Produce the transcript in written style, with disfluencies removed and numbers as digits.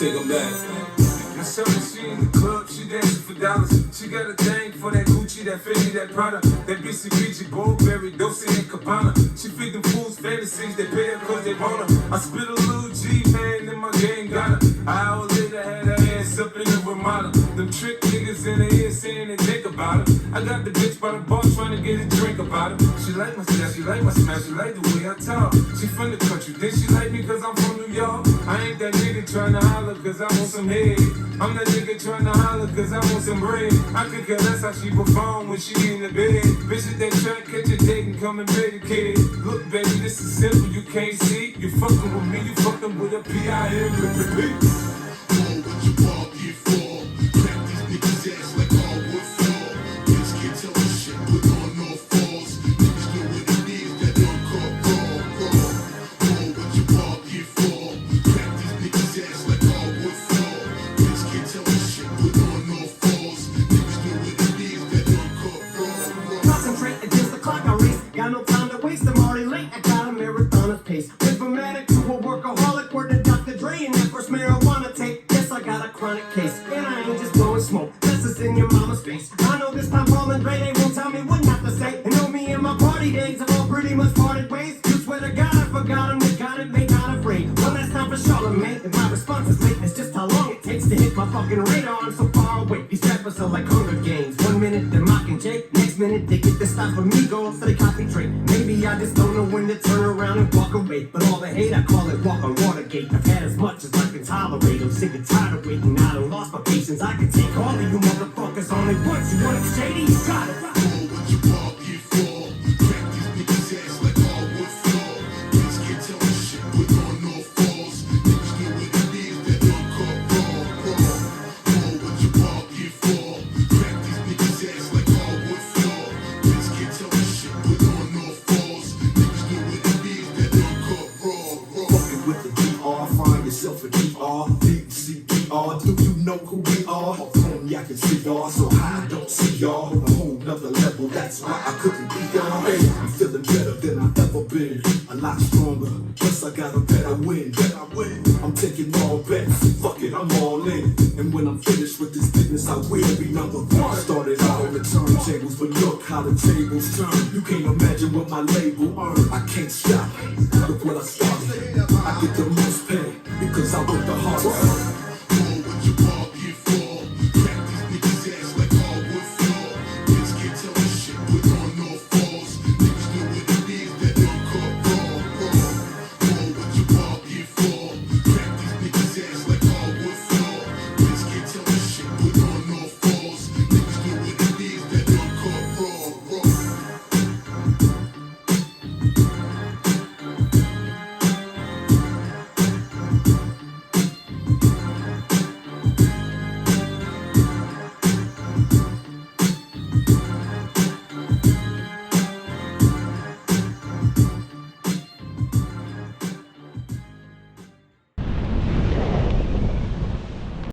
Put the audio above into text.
take them back. So she in the club, she dancing for dollars. She got a thing for that Gucci, that Fendi, that Prada, that BCBG, Burberry, Dolce and Gabbana. She feed them fools fantasies, they pay her cause they want her. I spit a little G, man, and my gang got her. An hour later, had her ass up in the Ramada. Them trick niggas in her ear saying they think about her. I got the bitch by the bar trying to get a drink about her. She like my style, she like my smash, she like the way I talk. She from the country, then she like me cause I'm from New York. I ain't that nigga trying to holler cause I want some head. I'm that nigga tryna holler cause I want some bread. I could care less how she perform when she in the bed. Bitch at that track, catch a date and come and pay the kid. Look baby, this is simple, you can't see. You fucking with me, you fucking with a P.I.M. with the beat. What you walk here for? Crack these niggas ass like hardwood floor. Bitch can't tell me shit, put on no falls. Niggas know what it is, that uncut raw. What you walk here for? Crack these niggas ass like hardwood floor. Bitch can't tell me shit, put on no falls. Niggas know what it is, that uncut raw. Concentrate against the clock, I race. Got no time to waste, I'm already late. I got a marathoner's pace. Went from addict to a workaholic, word to Dr. Dre and that first marijuana tape. Yes, I got a chronic case, and I ain't just blowing smoke. This is in your mama's face. I know this time Paul and Dre, they won't tell me what not to say. And know me and my party days have all pretty much parted ways. You swear to God I forgot him, they got it, they not afraid. One last time for Charlemagne, and my response is late. It's just how long it takes to hit my fucking radar. I'm so far away. These rappers are like Hunger Games. 1 minute they're mocking Jake, next minute they get the stop from me going so they copy Drake. Maybe I just don't know when to turn around and walk away. But all the hate, I call it walk on Watergate. I've had as much as I can tolerate. I'm sick and tired of waiting. I done lost my patience. I can take all of you motherfuckers only once. You want it shady? You got it. What you walk here for? Crack these niggas ass like hardwood floor. Bitch can't tell me shit, put on no falls. Niggas know what it is, that uncut raw. What you walk here for? Crack these niggas ass like hardwood floor. Bitch can't tell me shit, put on no falls. Niggas know what it is, that uncut raw. Fucking with the DR, find yourself a DR. D-C-D-R, do you know who we are? I can see y'all, so I don't see y'all on a whole nother level. That's why I couldn't be y'all. Hey, I'm feeling better than I've ever been, a lot stronger. Plus I got a better win. I'm taking all bets. Fuck it, I'm all in. And when I'm finished with this business, I will be number one. Started out on the turntables, but look how the tables turn. You can't imagine what my label earned. I can't stop. Look what I started. I get the most pay because I work the hardest.